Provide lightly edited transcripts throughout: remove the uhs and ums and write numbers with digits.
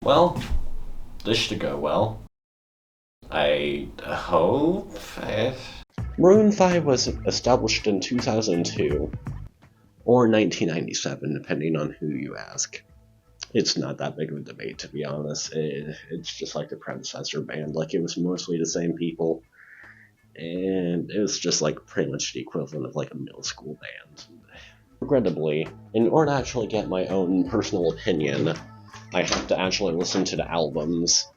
Well, this should go well. I hope. Maroon 5 was established in 2002, or 1997, depending on who you ask. It's not that big of a debate, to be honest. It's just like the predecessor band. Like, it was mostly the same people, and it was just like pretty much the equivalent of like a middle school band. Regrettably, in order to actually get my own personal opinion, I have to actually listen to the albums.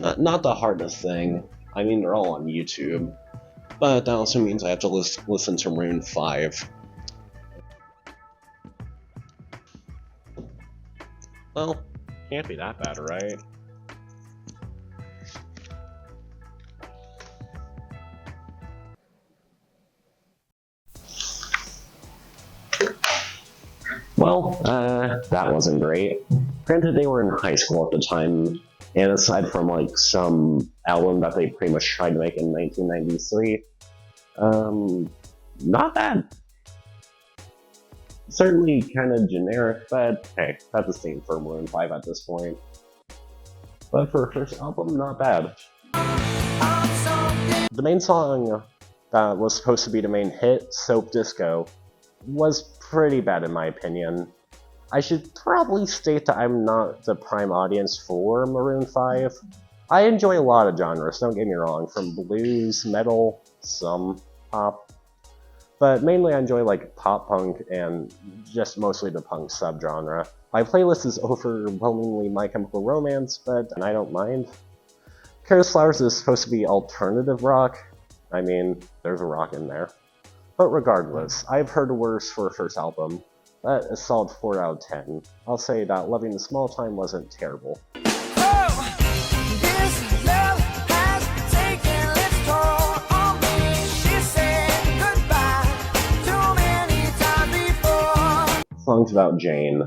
Not the hardest thing. I mean, they're all on YouTube. But that also means I have to listen to Maroon 5. Well, can't be that bad, right? Well, that wasn't great. Granted, they were in high school at the time, and aside from like some album that they pretty much tried to make in 1993, not bad. Certainly kind of generic, but hey, that's the same for Maroon 5 at this point. But for a first album, not bad. The main song that was supposed to be the main hit, Soap Disco, was pretty bad in my opinion. I should probably state that I'm not the prime audience for Maroon 5. I enjoy a lot of genres, don't get me wrong, from blues, metal, some pop. But mainly I enjoy like pop punk and just mostly the punk subgenre. My playlist is overwhelmingly My Chemical Romance, but I don't mind. Careless Flowers is supposed to be alternative rock. I mean, there's a rock in there. But regardless, I've heard worse for a first album. That is a solid 4 out of 10. I'll say that Loving the Small Time wasn't terrible. Songs about Jane.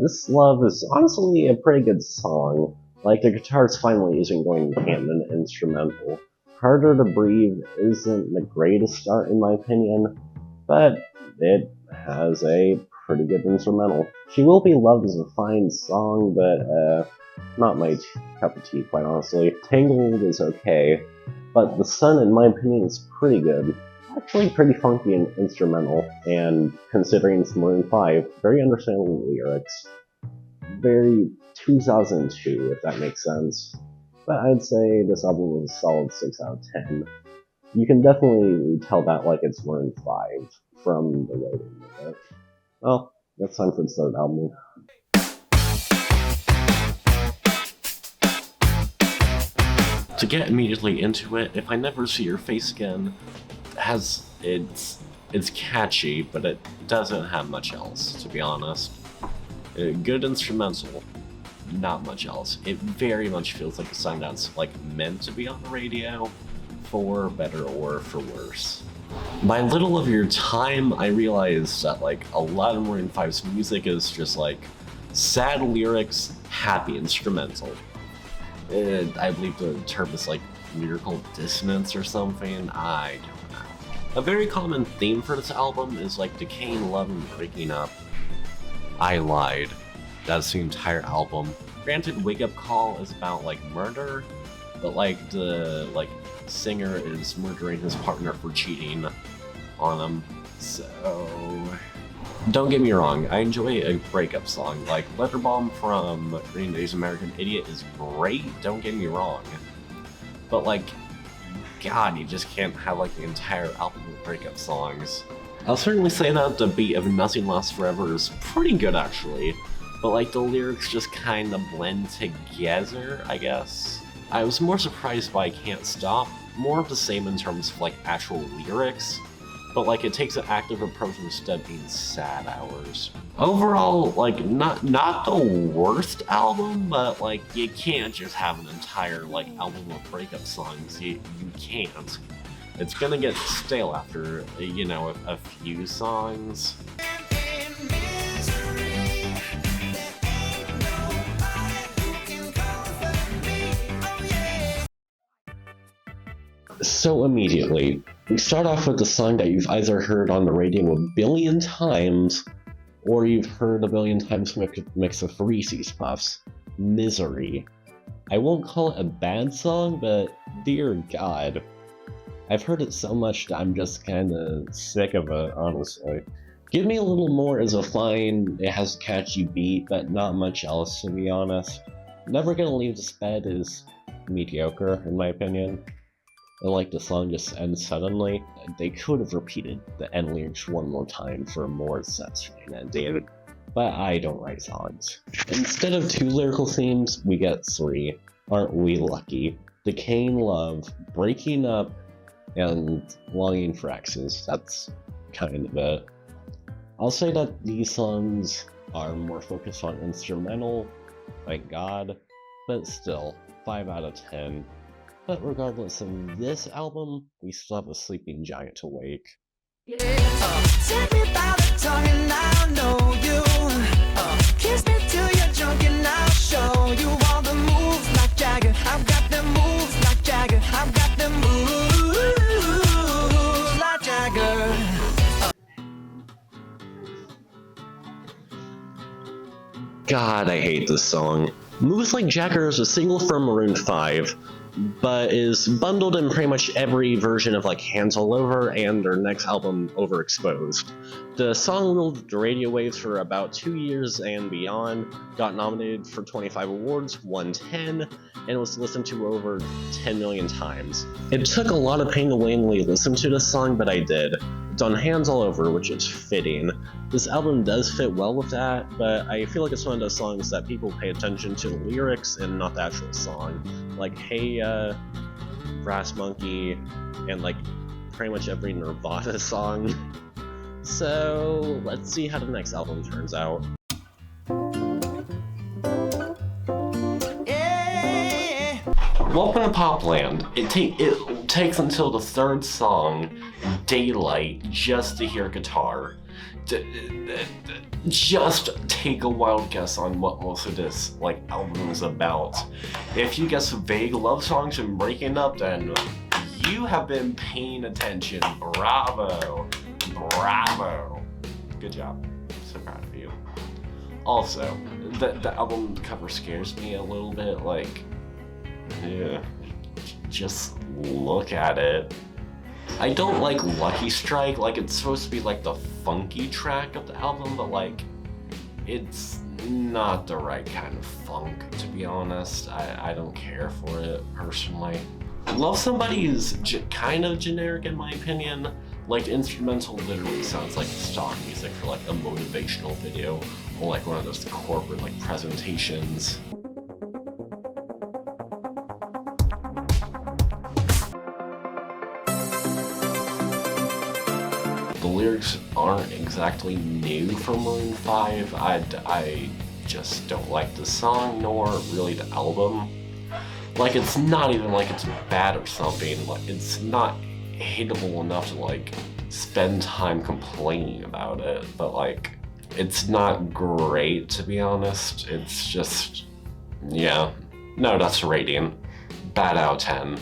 This Love is honestly a pretty good song. Like, the guitars finally isn't going hand in instrumental. Harder to Breathe isn't the greatest start in my opinion, but it has a pretty good instrumental. She Will Be Loved is a fine song, but not my cup of tea, quite honestly. Tangled is okay, but The Sun, in my opinion, is pretty good. Actually pretty funky and instrumental, and considering it's Maroon 5, very understandable lyrics. Very 2002, if that makes sense. But I'd say this album was a solid 6 out of 10. You can definitely tell that like it's Maroon 5 from the writing of it. Well, that's time for the third album. To get immediately into it, If I Never See Your Face Again it's catchy, but it doesn't have much else, to be honest. Good instrumental, not much else. It very much feels like a song that's like meant to be on the radio, for better or for worse. By Little of Your Time, I realized that like a lot of Maroon 5's music is just like sad lyrics, happy instrumental. I believe the term is like lyrical dissonance or something, I don't know. A very common theme for this album is like decaying love and breaking up. I lied. That's the entire album. Granted, Wake Up Call is about like murder, but like the singer is murdering his partner for cheating on him. So don't get me wrong, I enjoy a breakup song. Like Letter Bomb from Green Day's American Idiot is great, don't get me wrong. But like, God, you just can't have like the entire album of breakup songs. I'll certainly say that the beat of Nothing Lasts Forever is pretty good actually, but like the lyrics just kind of blend together, I guess. I was more surprised by Can't Stop, more of the same in terms of like actual lyrics, but like it takes an active approach instead of being sad hours. Overall, like not the worst album, but like you can't just have an entire like album of breakup songs. You can't. It's gonna get stale after, you know, a few songs. So immediately, we start off with a song that you've either heard on the radio a billion times, or you've heard a billion times mixed with Reese's Puffs. Misery. I won't call it a bad song, but dear God. I've heard it so much that I'm just kinda sick of it, honestly. Give Me a Little More is a fine, it has a catchy beat, but not much else, to be honest. Never Gonna Leave This Bed is mediocre, in my opinion. And like the song just ends suddenly. They could have repeated the end lyrics one more time for a more satisfying ending. But I don't write songs. Instead of 2 lyrical themes, we get 3. Aren't we lucky? Decaying love, breaking up, and longing for exes. That's kind of it. I'll say that these songs are more focused on instrumental, thank God, but still, 5 out of 10. But regardless of this album, we still have a sleeping giant to wake. Take me by the tongue and I'll know you. Kiss me till you're drunk and I'll show you all the moves like Jagger. I've got the moves like Jagger. I've got the moves like Jagger. God, I hate this song. Moves Like Jagger is a single from Maroon 5, but is bundled in pretty much every version of like Hands All Over and their next album, Overexposed. The song ruled the radio waves for about 2 years and beyond, got nominated for 25 awards, won 10, and was listened to over 10 million times. It took a lot of pain to willingly listen to this song, but I did. It's on Hands All Over, which is fitting. This album does fit well with that, but I feel like it's one of those songs that people pay attention to the lyrics and not the actual song. Like Hey Brass Monkey, and like pretty much every Nirvana song. So let's see how the next album turns out. Welcome to Popland. It takes until the 3rd song, Daylight, just to hear guitar. Just take a wild guess on what most of this album is about. If you guess vague love songs and breaking up, then you have been paying attention. Bravo. Bravo. Good job. So proud of you. Also, the album cover scares me a little bit. Yeah, just look at it. I don't like Lucky Strike. It's supposed to be the funky track of the album, but it's not the right kind of funk, to be honest. I don't care for it personally. Love Somebody is kind of generic in my opinion. The instrumental literally sounds like stock music for a motivational video or one of those corporate presentations. The lyrics aren't exactly new for Maroon 5. I just don't like the song, nor really the album. It's not even it's bad or something. It's not hateable enough to spend time complaining about it, but it's not great, to be honest. It's just, yeah. No, that's the rating. Bad out of 10.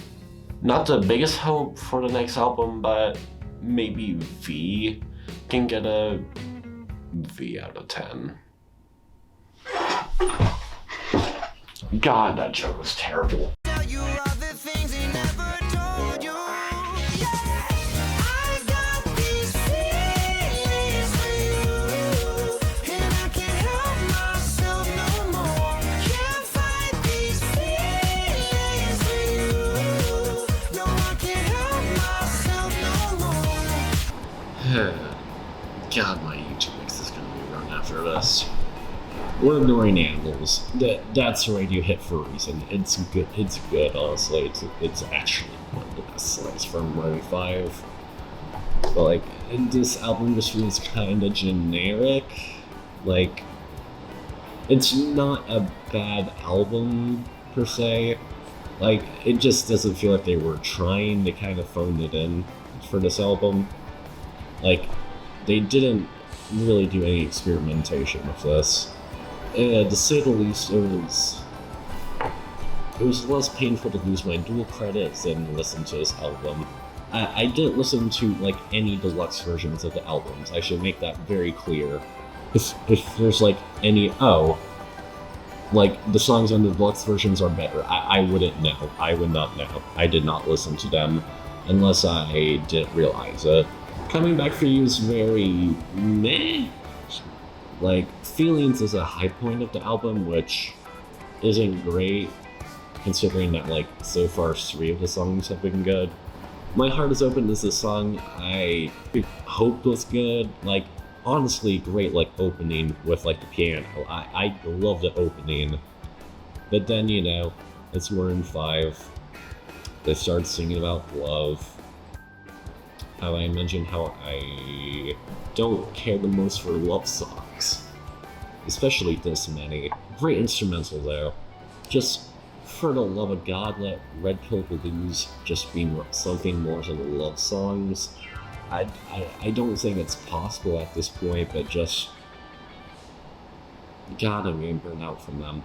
Not the biggest hope for the next album, but maybe V can get a V out of 10. God, that joke was terrible. God, my YouTube mix is gonna be run after this. We're Ignoring Animals. That's a radio hit for a reason. It's good. It's good, honestly. It's actually one of the best songs from Maroon 5. But this album just feels kind of generic. It's not a bad album per se. It just doesn't feel like they were trying. They kind of phoned it in for this album. They didn't really do any experimentation with this. To say the least, it was less painful to lose my dual credits than listen to this album. I didn't listen to any deluxe versions of the albums. I should make that very clear. If there's any like, the songs on the deluxe versions are better. I wouldn't know. I would not know. I did not listen to them unless I didn't realize it. Coming Back for You is very meh. Like, Feelings is a high point of the album, which isn't great, considering that, like, so far 3 of the songs have been good. My Heart Is Open is a song I hoped was good. Like, honestly, great, like, opening with, like, the piano. I love the opening. But then, you know, it's Maroon 5. They started singing about love. How I mentioned how I don't care the most for love songs. Especially this many. Great instrumental, though. Just, for the love of God, let Red Pill Blues just be something more than love songs. I don't think it's possible at this point, but just... God, I'm getting burned out from them.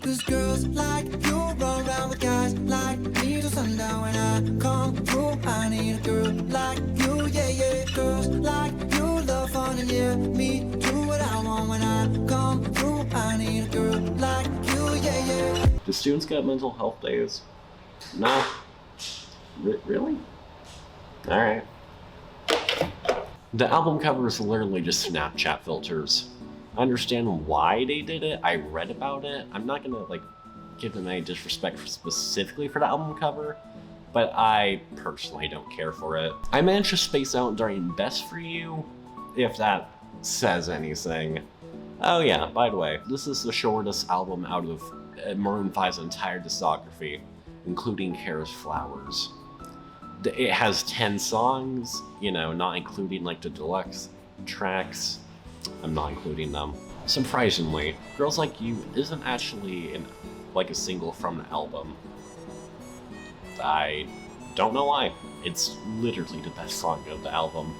Cause girls like you run around with guys like me till sundown. When I come through, I need a girl like you, yeah, yeah. Girls like you love fun and yeah, me do what I want. When I come through, I need a girl like you, yeah, yeah. Do students get mental health days? No. Really? Alright. The album cover is literally just Snapchat filters. I understand why they did it. I read about it. I'm not gonna, like, give them any disrespect specifically for the album cover, but I personally don't care for it. I managed to space out during Best For You, if that says anything. Oh yeah, by the way, this is the shortest album out of Maroon 5's entire discography, including Kara's Flowers. It has 10 songs, you know, not including, like, the deluxe tracks. I'm not including them. Surprisingly, Girls Like You isn't actually like a single from the album. I don't know why. It's literally the best song of the album.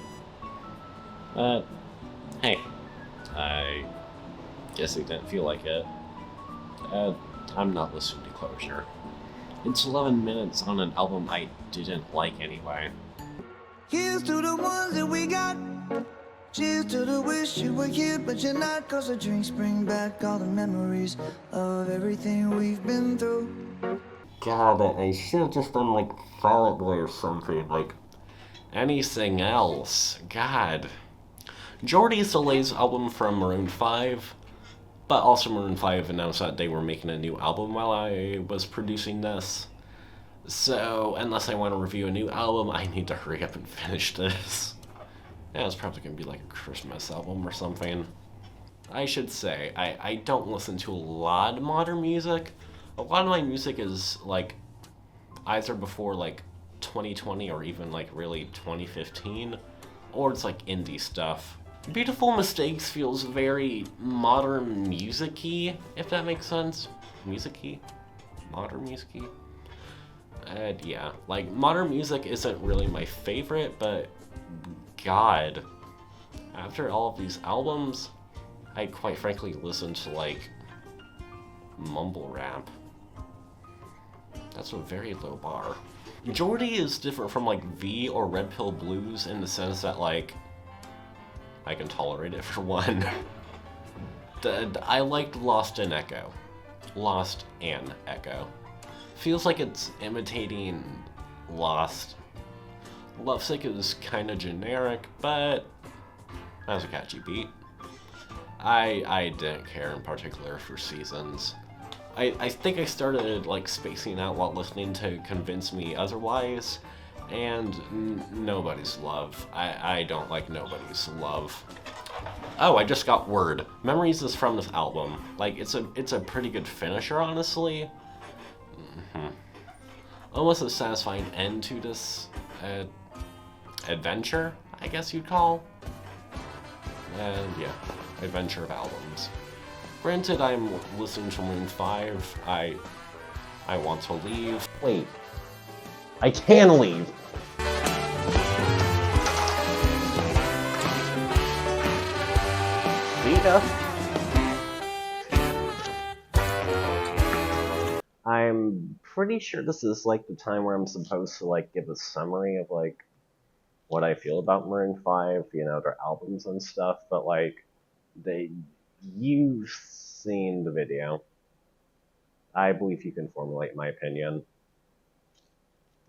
But, hey, I guess it didn't feel like it. I'm not listening to Closure. It's 11 minutes on an album I didn't like anyway. Here's to the ones that we got. Cheers to the wish you were here, but you're not. Cause the drinks bring back all the memories of everything we've been through. God, I should have just done, like, Fall Out Boy or something, like, anything else. God. Jordy is the latest album from Maroon 5, but also Maroon 5 announced that they were making a new album while I was producing this. So, unless I want to review a new album, I need to hurry up and finish this. Yeah, it's probably going to be like a Christmas album or something. I should say, I don't listen to a lot of modern music. A lot of my music is, like, either before, like, 2020 or even, like, really 2015. Or it's, like, indie stuff. Beautiful Mistakes feels very modern music-y, if that makes sense. Music-y? Modern music-y? Yeah, like, modern music isn't really my favorite, but... God, after all of these albums, I quite frankly listen to, like, mumble rap. That's a very low bar. Jordy is different from, like, V or Red Pill Blues in the sense that, like, I can tolerate it for one. I liked Lost and Echo. Lost and Echo. Feels like it's imitating Lost. Lovesick is kind of generic, but that was a catchy beat. I didn't care in particular for Seasons. I think I started, like, spacing out while listening to Convince Me Otherwise, and Nobody's Love. I don't like Nobody's Love. Oh, I just got word. Memories is from this album. Like, it's a pretty good finisher, honestly. Almost a satisfying end to this adventure, I guess you'd call. And yeah, adventure of albums. Granted, I'm listening to Maroon 5. I want to leave. Wait. I can leave. See ya. I'm pretty sure this is, like, the time where I'm supposed to, like, give a summary of, like, what I feel about Maroon 5, you know, their albums and stuff, but, like, you've seen the video. I believe you can formulate my opinion.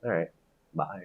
All right, bye.